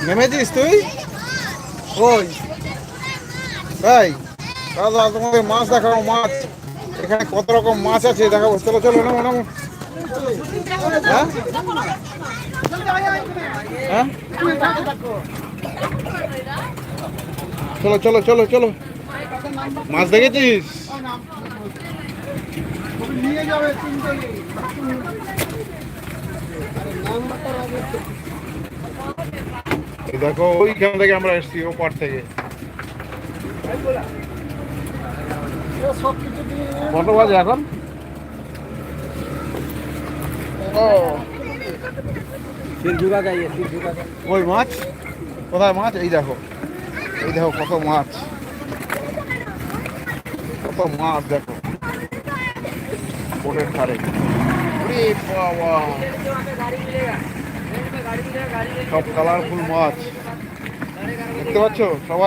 নেমেছিস তুই? ওই তাই দাদা, তোমাদের মাছ দেখাবো। মাছ এখানে কত রকম মাছ আছে দেখাবো। চলো চলো, নামো নামো। হ্যাঁ হ্যাঁ, চলো চলো চলো চলো। মাছ দেখেছিস? দেখো ওইখান থেকে আমরা এসছি, ওপার থেকে। কত বাজে এখন? ওই মাছ কোথায়? মাছ এই দেখো, এই দেখো কত মাছ, কত মাছ দেখো বোটের ধারে। ওরে বাবা, সব কালারফুল মাছ দেখতে পাচ্ছ সবাই।